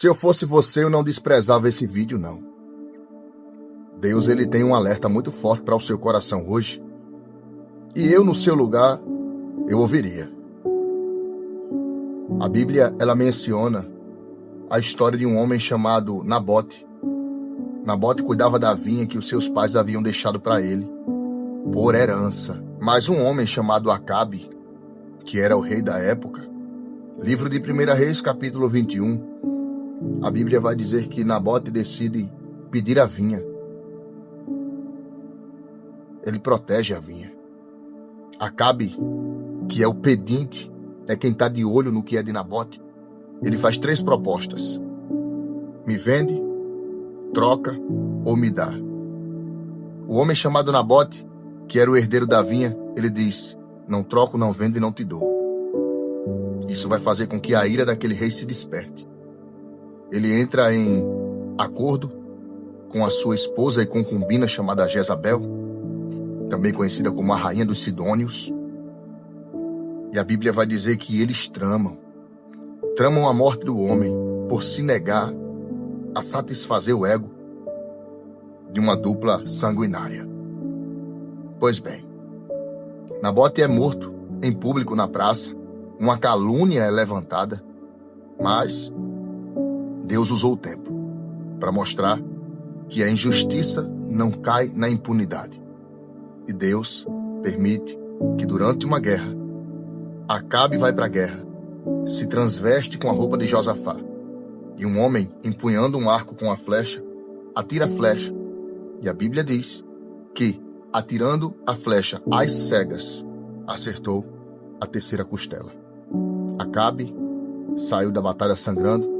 Se eu fosse você, eu não desprezava esse vídeo, não. Deus, ele tem um alerta muito forte para o seu coração hoje. E eu, no seu lugar, eu ouviria. A Bíblia, ela menciona a história de um homem chamado Nabote. Nabote cuidava da vinha que os seus pais haviam deixado para ele, por herança. Mas um homem chamado Acabe, que era o rei da época, livro de 1 Reis, capítulo 21, a Bíblia vai dizer que Nabote decide pedir a vinha. Ele protege a vinha. Acabe, que é o pedinte, é quem está de olho no que é de Nabote. Ele faz 3 propostas: me vende, troca ou me dá. O homem chamado Nabote, que era o herdeiro da vinha, ele diz: não troco, não vendo e não te dou. Isso vai fazer com que a ira daquele rei se desperte. Ele entra em acordo com a sua esposa e concubina chamada Jezabel, também conhecida como a rainha dos Sidônios. E a Bíblia vai dizer que eles tramam a morte do homem por se negar a satisfazer o ego de uma dupla sanguinária. Pois bem, Nabote é morto em público na praça, uma calúnia é levantada, mas Deus usou o tempo para mostrar que a injustiça não cai na impunidade. E Deus permite que durante uma guerra, Acabe vai para a guerra, se transveste com a roupa de Josafá, e um homem, empunhando um arco com a flecha, atira a flecha. E a Bíblia diz que, atirando a flecha às cegas, acertou a 3ª costela. Acabe saiu da batalha sangrando,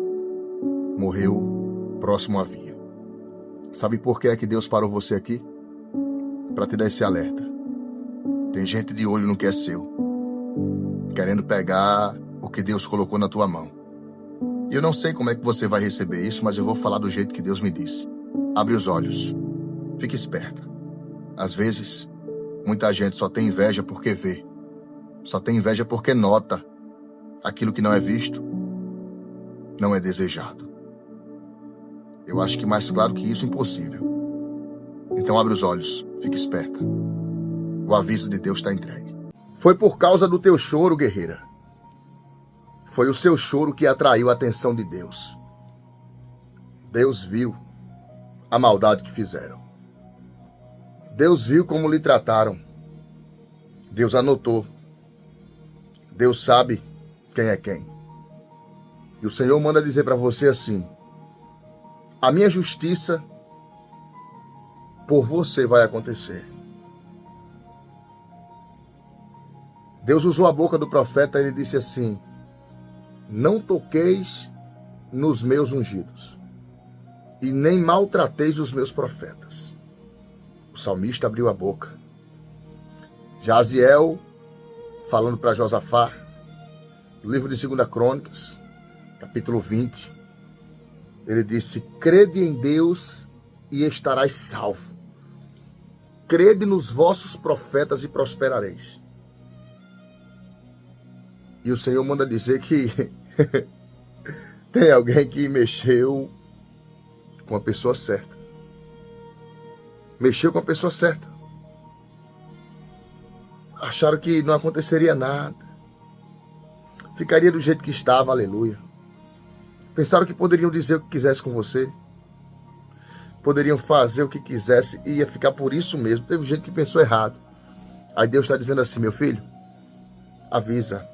morreu próximo à vinha. Sabe por que é que Deus parou você aqui? Para te dar esse alerta. Tem gente de olho no que é seu, querendo pegar o que Deus colocou na tua mão. E eu não sei como é que você vai receber isso, mas eu vou falar do jeito que Deus me disse. Abre os olhos. Fique esperta. Às vezes, muita gente só tem inveja porque vê. Só tem inveja porque nota. Aquilo que não é visto, não é desejado. Eu acho que mais claro que isso, impossível. Então abre os olhos. Fique esperta. O aviso de Deus está entregue. Foi por causa do teu choro, guerreira. Foi o seu choro que atraiu a atenção de Deus. Deus viu a maldade que fizeram. Deus viu como lhe trataram. Deus anotou. Deus sabe quem é quem. E o Senhor manda dizer para você assim: a minha justiça por você vai acontecer. Deus usou a boca do profeta e ele disse assim: não toqueis nos meus ungidos, e nem maltrateis os meus profetas. O salmista abriu a boca. Jaziel, falando para Josafá, no livro de 2 Crônicas, capítulo 20, ele disse: crede em Deus e estarás salvo. Crede nos vossos profetas e prosperareis. E o Senhor manda dizer que tem alguém que mexeu com a pessoa certa. Mexeu com a pessoa certa. Acharam que não aconteceria nada. Ficaria do jeito que estava, aleluia. Pensaram que poderiam dizer o que quisesse com você. Poderiam fazer o que quisesse e ia ficar por isso mesmo. Teve gente que pensou errado. Aí Deus está dizendo assim: meu filho, avisa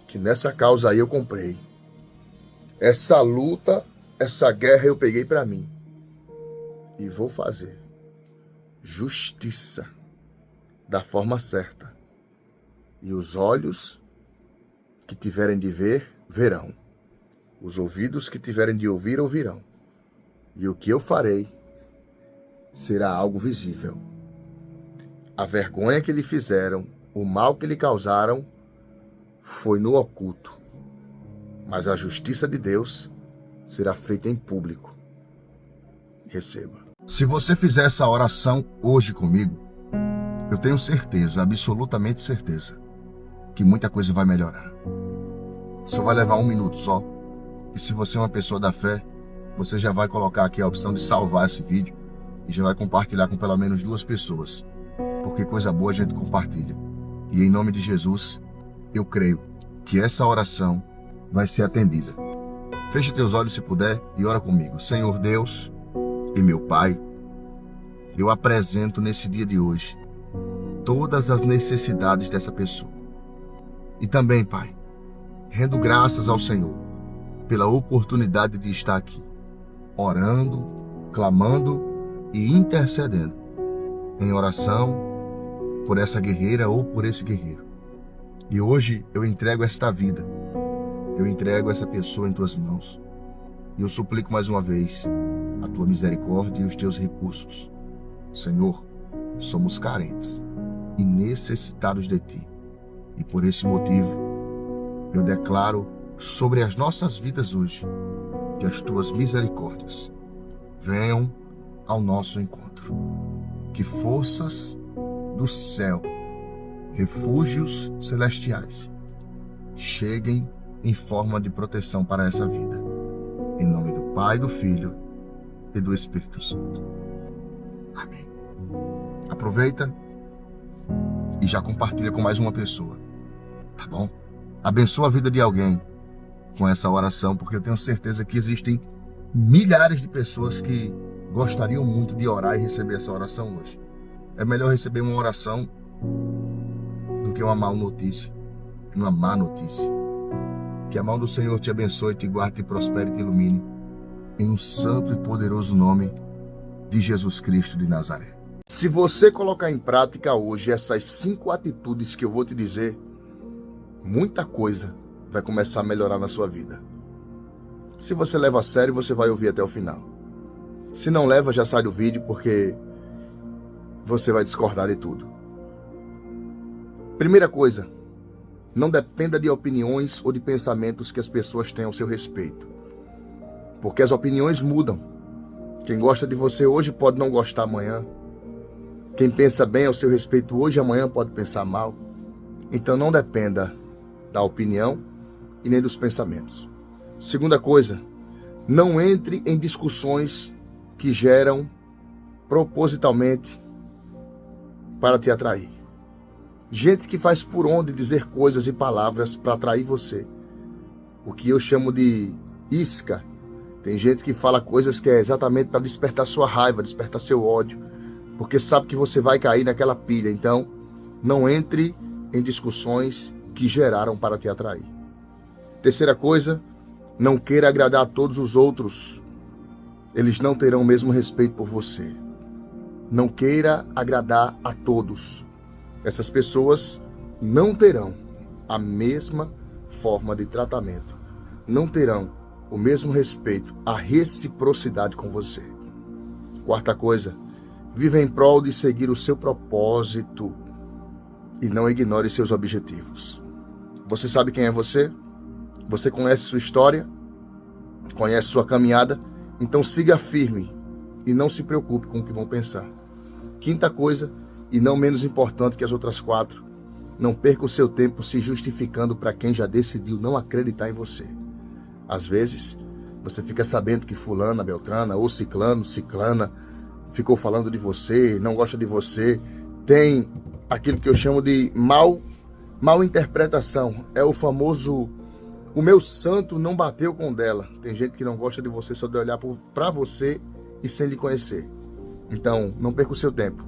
que nessa causa aí eu comprei. Essa luta, essa guerra eu peguei para mim. E vou fazer justiça da forma certa. E os olhos que tiverem de ver, verão. Os ouvidos que tiverem de ouvir, ouvirão. E o que eu farei será algo visível. A vergonha que lhe fizeram, o mal que lhe causaram, foi no oculto. Mas a justiça de Deus será feita em público. Receba. Se você fizer essa oração hoje comigo, eu tenho certeza, absolutamente certeza, que muita coisa vai melhorar. Só vai levar 1 minuto só. E se você é uma pessoa da fé, você já vai colocar aqui a opção de salvar esse vídeo e já vai compartilhar com pelo menos 2 pessoas, porque coisa boa a gente compartilha. E em nome de Jesus, eu creio que essa oração vai ser atendida. Feche teus olhos se puder e ora comigo. Senhor Deus e meu Pai, eu apresento nesse dia de hoje todas as necessidades dessa pessoa. E também, Pai, rendo graças ao Senhor pela oportunidade de estar aqui, orando, clamando e intercedendo em oração por essa guerreira ou por esse guerreiro. E hoje eu entrego esta vida, eu entrego essa pessoa em tuas mãos. E eu suplico mais uma vez a tua misericórdia e os teus recursos. Senhor, somos carentes e necessitados de ti. E por esse motivo, eu declaro sobre as nossas vidas hoje que as tuas misericórdias venham ao nosso encontro. Que forças do céu, refúgios celestiais, cheguem em forma de proteção para essa vida. Em nome do Pai, do Filho e do Espírito Santo. Amém. Aproveita e já compartilha com mais uma pessoa, tá bom? Abençoa a vida de alguém com essa oração, porque eu tenho certeza que existem milhares de pessoas que gostariam muito de orar e receber essa oração hoje. É melhor receber uma oração do que uma má notícia. Que a mão do Senhor te abençoe, te guarde, te prospere e te ilumine. Em um santo e poderoso nome de Jesus Cristo de Nazaré. Se você colocar em prática hoje essas 5 atitudes que eu vou te dizer, muita coisa vai começar a melhorar na sua vida. Se você leva a sério, você vai ouvir até o final. Se não leva, já sai do vídeo, porque você vai discordar de tudo. Primeira coisa, não dependa de opiniões ou de pensamentos que as pessoas têm ao seu respeito. Porque as opiniões mudam. Quem gosta de você hoje pode não gostar amanhã. Quem pensa bem ao seu respeito hoje, amanhã pode pensar mal. Então não dependa da opinião e nem dos pensamentos. Segunda coisa, não entre em discussões que geram propositalmente para te atrair. Gente que faz por onde dizer coisas e palavras para atrair você. O que eu chamo de isca. Tem gente que fala coisas que é exatamente para despertar sua raiva, despertar seu ódio, porque sabe que você vai cair naquela pilha. Então, não entre em discussões que geraram para te atrair. Terceira coisa, não queira agradar a todos os outros. Eles não terão o mesmo respeito por você. Não queira agradar a todos. Essas pessoas não terão a mesma forma de tratamento. Não terão o mesmo respeito, a reciprocidade com você. Quarta coisa, viva em prol de seguir o seu propósito e não ignore seus objetivos. Você sabe quem é você? Você conhece sua história? Conhece sua caminhada? Então siga firme e não se preocupe com o que vão pensar. Quinta coisa, e não menos importante que as outras 4, não perca o seu tempo se justificando para quem já decidiu não acreditar em você. Às vezes, você fica sabendo que fulana, beltrana ou ciclano, ciclana ficou falando de você, não gosta de você, tem aquilo que eu chamo de mal interpretação. É o famoso, o meu santo não bateu com o dela. Tem gente que não gosta de você só de olhar para você e sem lhe conhecer. Então, não perca o seu tempo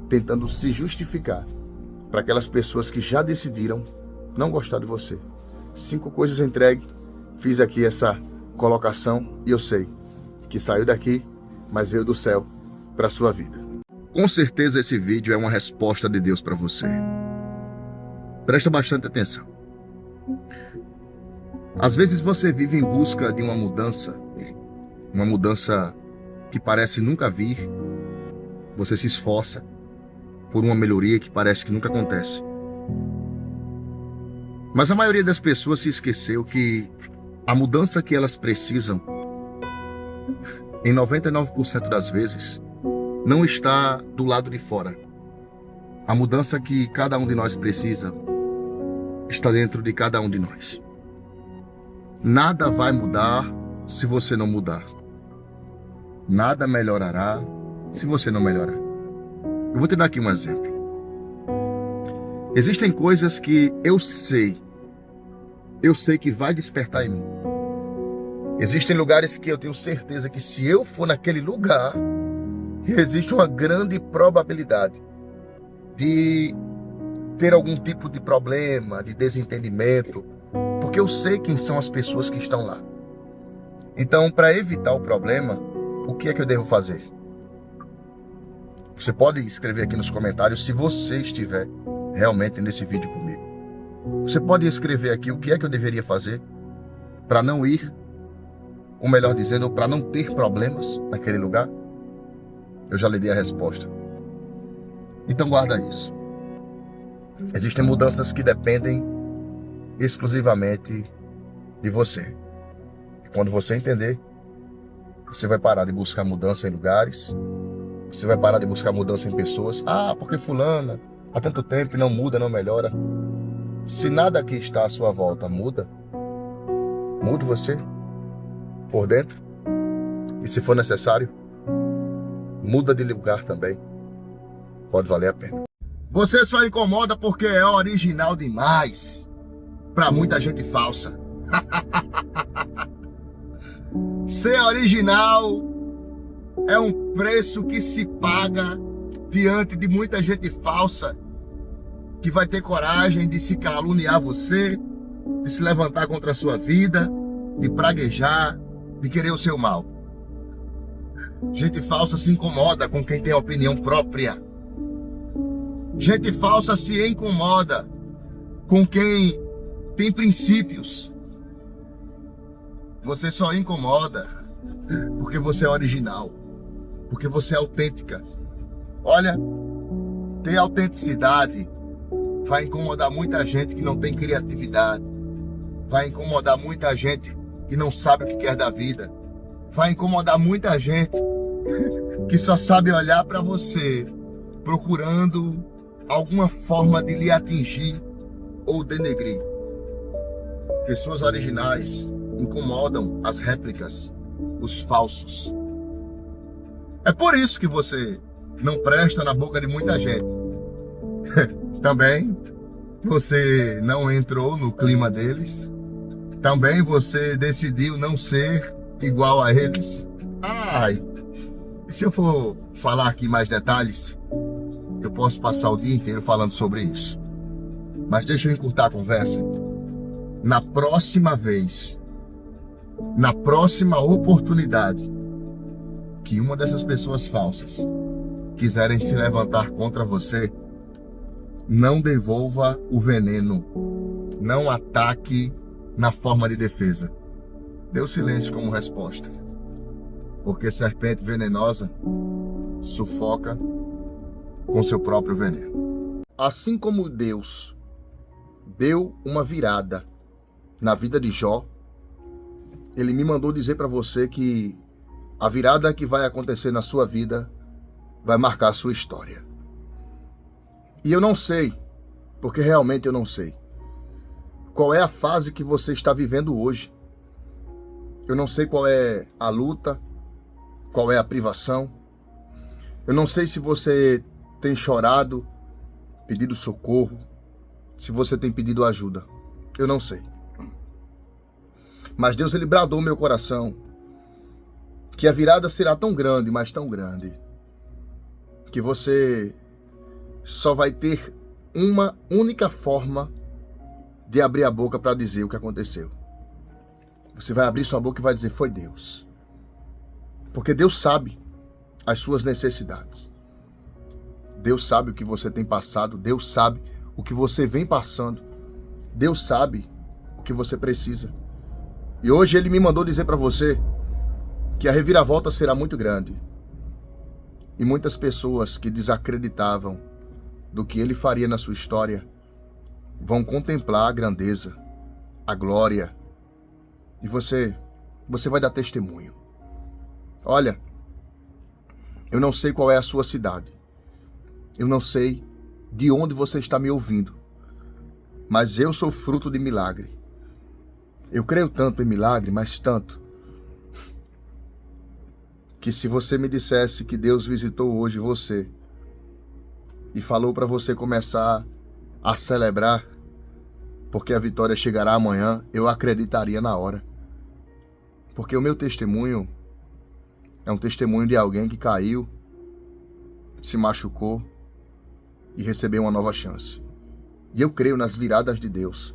tentando se justificar para aquelas pessoas que já decidiram não gostar de você. 5 coisas entregue. Fiz aqui essa colocação e eu sei que saiu daqui, mas veio do céu para a sua vida. Com certeza esse vídeo é uma resposta de Deus para você. Presta bastante atenção. Às vezes você vive em busca de uma mudança que parece nunca vir. Você se esforça por uma melhoria que parece que nunca acontece. Mas a maioria das pessoas se esqueceu que a mudança que elas precisam, em 99% das vezes, não está do lado de fora. A mudança que cada um de nós precisa está dentro de cada um de nós. Nada vai mudar se você não mudar. Nada melhorará se você não melhorar. Eu vou te dar aqui um exemplo. Existem coisas que eu sei que vai despertar em mim. Existem lugares que eu tenho certeza que se eu for naquele lugar, existe uma grande probabilidade de ter algum tipo de problema, de desentendimento, porque eu sei quem são as pessoas que estão lá. Então, para evitar o problema, o que é que eu devo fazer? Você pode escrever aqui nos comentários se você estiver realmente nesse vídeo comigo. Você pode escrever aqui o que é que eu deveria fazer para não ir, ou melhor dizendo, para não ter problemas naquele lugar. Eu já lhe dei a resposta. Então guarda isso. Existem mudanças que dependem exclusivamente de você. E quando você entender, você vai parar de buscar mudança em lugares. Você vai parar de buscar mudança em pessoas. Ah, porque fulana há tanto tempo e não muda, não melhora. Se nada aqui está à sua volta muda, mude você por dentro. E se for necessário, muda de lugar também. Pode valer a pena. Você só incomoda porque é original demais para muita gente falsa. Ser original é um preço que se paga diante de muita gente falsa que vai ter coragem de se caluniar você, de se levantar contra a sua vida, de praguejar, de querer o seu mal. Gente falsa se incomoda com quem tem opinião própria. Gente falsa se incomoda com quem tem princípios. Você só incomoda porque você é original, porque você é autêntica. Olha, ter autenticidade vai incomodar muita gente que não tem criatividade. Vai incomodar muita gente que não sabe o que quer da vida. Vai incomodar muita gente que só sabe olhar para você procurando alguma forma de lhe atingir ou denegrir. Pessoas originais incomodam as réplicas, os falsos. É por isso que você não presta na boca de muita gente. Também você não entrou no clima deles. Também você decidiu não ser igual a eles. Ai, se eu for falar aqui mais detalhes, eu posso passar o dia inteiro falando sobre isso. Mas deixa eu encurtar a conversa. Na próxima vez, na próxima oportunidade que uma dessas pessoas falsas quiserem se levantar contra você, não devolva o veneno, não ataque na forma de defesa. Dê o silêncio como resposta, porque serpente venenosa sufoca com seu próprio veneno. Assim como Deus deu uma virada na vida de Jó, Ele me mandou dizer para você que a virada que vai acontecer na sua vida vai marcar a sua história. E eu não sei, porque realmente eu não sei, qual é a fase que você está vivendo hoje. Eu não sei qual é a luta, qual é a privação. Eu não sei se você tem chorado, pedido socorro, se você tem pedido ajuda. Eu não sei. Mas Deus, Ele bradou meu coração que a virada será tão grande, mas tão grande, que você só vai ter uma única forma de abrir a boca para dizer o que aconteceu. Você vai abrir sua boca e vai dizer, foi Deus. Porque Deus sabe as suas necessidades. Deus sabe o que você tem passado. Deus sabe o que você vem passando. Deus sabe o que você precisa. E hoje Ele me mandou dizer para você que a reviravolta será muito grande. E muitas pessoas que desacreditavam do que Ele faria na sua história vão contemplar a grandeza, a glória. E você vai dar testemunho. Olha, eu não sei qual é a sua cidade. Eu não sei de onde você está me ouvindo. Mas eu sou fruto de milagre. Eu creio tanto em milagre, mas tanto, que se você me dissesse que Deus visitou hoje você e falou para você começar a celebrar, porque a vitória chegará amanhã, eu acreditaria na hora. Porque o meu testemunho é um testemunho de alguém que caiu, se machucou e recebeu uma nova chance. E eu creio nas viradas de Deus,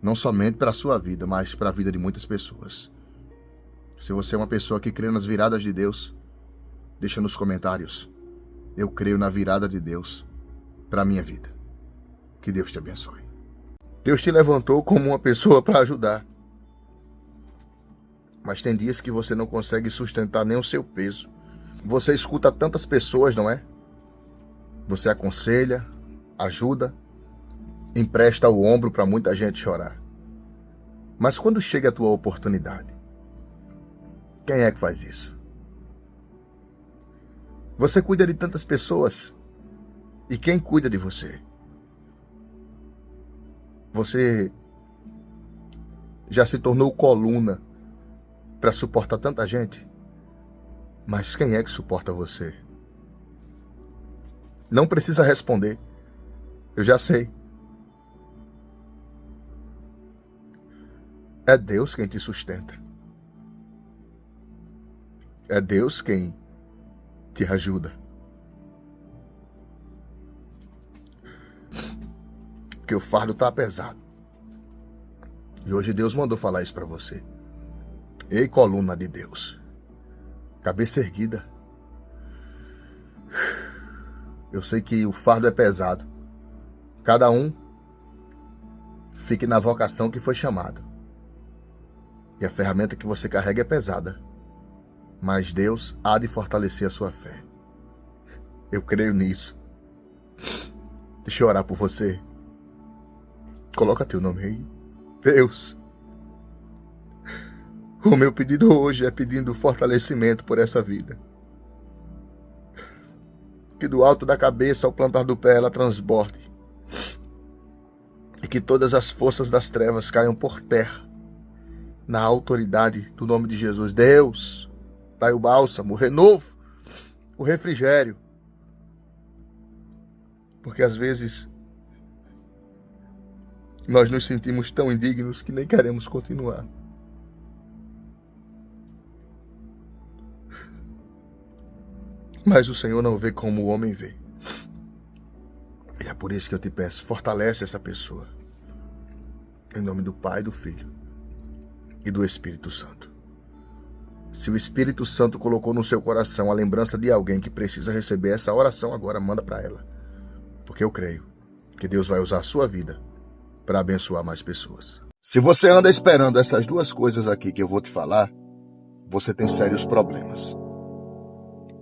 não somente para a sua vida, mas para a vida de muitas pessoas. Se você é uma pessoa que crê nas viradas de Deus, deixa nos comentários. Eu creio na virada de Deus para a minha vida. Que Deus te abençoe. Deus te levantou como uma pessoa para ajudar. Mas tem dias que você não consegue sustentar nem o seu peso. Você escuta tantas pessoas, não é? Você aconselha, ajuda, empresta o ombro para muita gente chorar. Mas quando chega a tua oportunidade, quem é que faz isso? Você cuida de tantas pessoas. E quem cuida de você? Você já se tornou coluna para suportar tanta gente? Mas quem é que suporta você? Não precisa responder. Eu já sei. É Deus quem te sustenta. É Deus quem te ajuda. Porque o fardo está pesado. E hoje Deus mandou falar isso para você. Ei, coluna de Deus. Cabeça erguida. Eu sei que o fardo é pesado. Cada um fique na vocação que foi chamado. E a ferramenta que você carrega é pesada. Mas Deus há de fortalecer a sua fé. Eu creio nisso. Deixa eu orar por você. Coloca teu nome aí. Deus. O meu pedido hoje é pedindo fortalecimento por essa vida. Que do alto da cabeça ao plantar do pé ela transborde. E que todas as forças das trevas caiam por terra. Na autoridade do nome de Jesus. Deus, dai o bálsamo, o renovo, o refrigério. Porque às vezes nós nos sentimos tão indignos que nem queremos continuar. Mas o Senhor não vê como o homem vê. E é por isso que eu te peço, fortalece essa pessoa. Em nome do Pai, do Filho e do Espírito Santo. Se o Espírito Santo colocou no seu coração a lembrança de alguém que precisa receber essa oração agora, manda para ela. Porque eu creio que Deus vai usar a sua vida para abençoar mais pessoas. Se você anda esperando essas duas coisas aqui que eu vou te falar, você tem sérios problemas.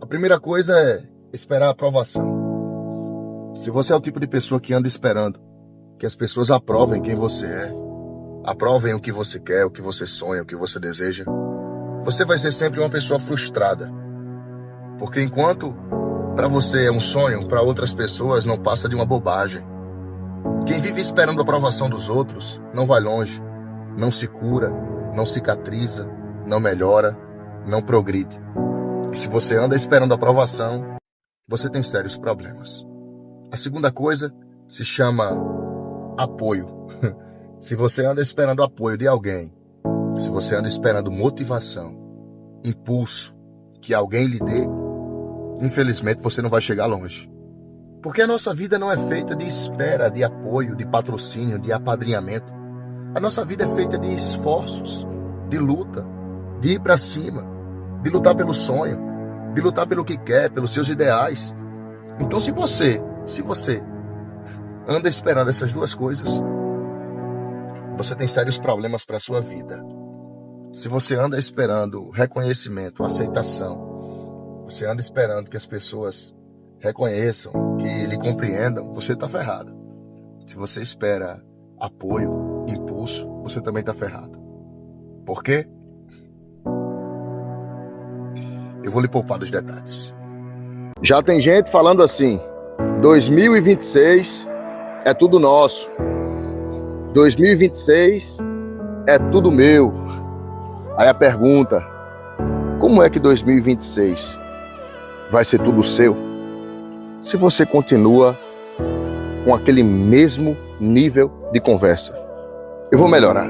A primeira coisa é esperar a aprovação. Se você é o tipo de pessoa que anda esperando que as pessoas aprovem quem você é, aprovem o que você quer, o que você sonha, o que você deseja, você vai ser sempre uma pessoa frustrada. Porque enquanto para você é um sonho, para outras pessoas não passa de uma bobagem. Quem vive esperando a aprovação dos outros não vai longe, não se cura, não cicatriza, não melhora, não progride. E se você anda esperando a aprovação, você tem sérios problemas. A segunda coisa se chama apoio. Se você anda esperando apoio de alguém, se você anda esperando motivação, impulso, que alguém lhe dê, infelizmente você não vai chegar longe. Porque a nossa vida não é feita de espera, de apoio, de patrocínio, de apadrinhamento. A nossa vida é feita de esforços, de luta, de ir para cima, de lutar pelo sonho, de lutar pelo que quer, pelos seus ideais. Então se você anda esperando essas duas coisas, você tem sérios problemas para a sua vida. Se você anda esperando reconhecimento, aceitação, você anda esperando que as pessoas reconheçam, que lhe compreendam, você está ferrado. Se você espera apoio, impulso, você também está ferrado. Por quê? Eu vou lhe poupar dos detalhes. Já tem gente falando assim: 2026 é tudo nosso. 2026 é tudo meu. Aí a pergunta: como é que 2026 vai ser tudo seu se você continua com aquele mesmo nível de conversa? Eu vou melhorar.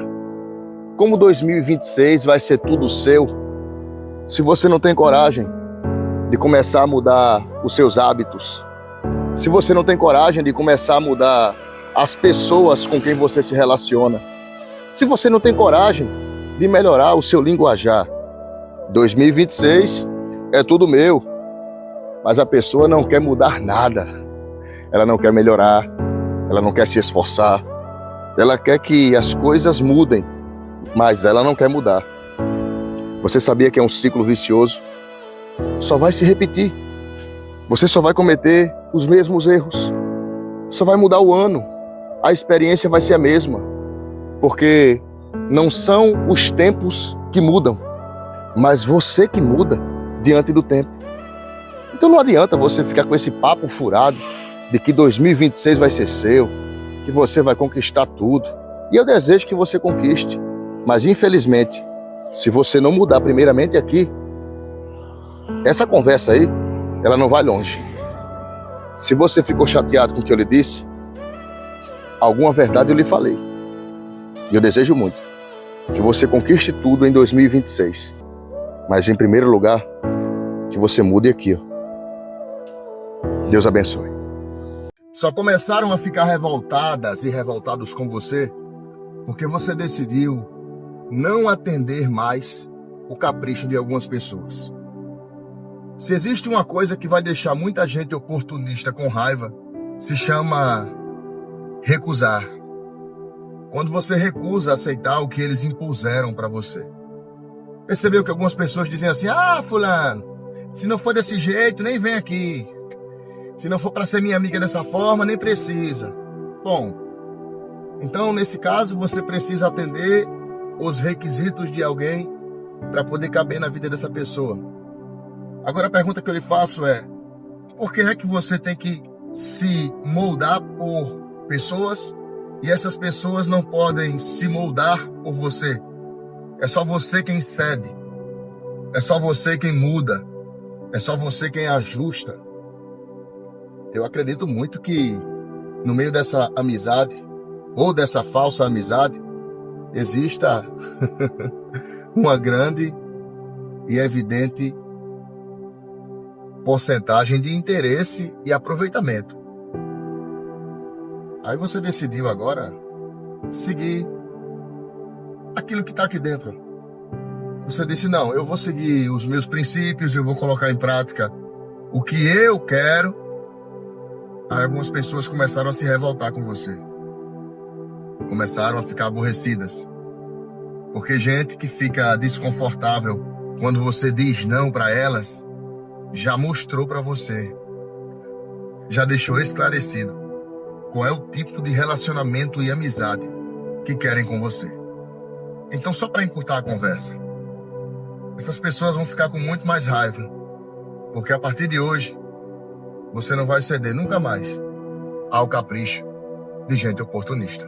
Como 2026 vai ser tudo seu se você não tem coragem de começar a mudar os seus hábitos? Se você não tem coragem de começar a mudar as pessoas com quem você se relaciona? Se você não tem coragem de melhorar o seu linguajar? 2026 é tudo meu, mas a pessoa não quer mudar nada. Ela não quer melhorar, ela não quer se esforçar, ela quer que as coisas mudem, mas ela não quer mudar. Você sabia que é um ciclo vicioso? Só vai se repetir. Você só vai cometer os mesmos erros. Só vai mudar o ano. A experiência vai ser a mesma. Porque não são os tempos que mudam, mas você que muda diante do tempo. Então não adianta você ficar com esse papo furado de que 2026 vai ser seu, que você vai conquistar tudo. E eu desejo que você conquiste. Mas infelizmente, se você não mudar primeiramente aqui, essa conversa aí, ela não vai longe. Se você ficou chateado com o que eu lhe disse, alguma verdade eu lhe falei. E eu desejo muito que você conquiste tudo em 2026. Mas em primeiro lugar, que você mude aqui, ó. Deus abençoe. Só começaram a ficar revoltadas e revoltados com você porque você decidiu não atender mais o capricho de algumas pessoas. Se existe uma coisa que vai deixar muita gente oportunista com raiva, se chama recusar. Quando você recusa aceitar o que eles impuseram para você. Percebeu que algumas pessoas dizem assim: ah, fulano, se não for desse jeito, nem vem aqui. Se não for para ser minha amiga dessa forma, nem precisa. Bom, então nesse caso você precisa atender os requisitos de alguém para poder caber na vida dessa pessoa. Agora a pergunta que eu lhe faço é: por que é que você tem que se moldar por pessoas e essas pessoas não podem se moldar por você? É só você quem cede, é só você quem muda, é só você quem ajusta. Eu acredito muito que no meio dessa amizade, ou dessa falsa amizade, exista uma grande e evidente porcentagem de interesse e aproveitamento. Aí você decidiu agora seguir aquilo que está aqui dentro. Você disse: não, eu vou seguir os meus princípios, eu vou colocar em prática o que eu quero. Aí algumas pessoas começaram a se revoltar com você. Começaram a ficar aborrecidas. Porque gente que fica desconfortável quando você diz não para elas, já mostrou para você, já deixou esclarecido qual é o tipo de relacionamento e amizade que querem com você. Então, só para encurtar a conversa, essas pessoas vão ficar com muito mais raiva, porque a partir de hoje, você não vai ceder nunca mais ao capricho de gente oportunista.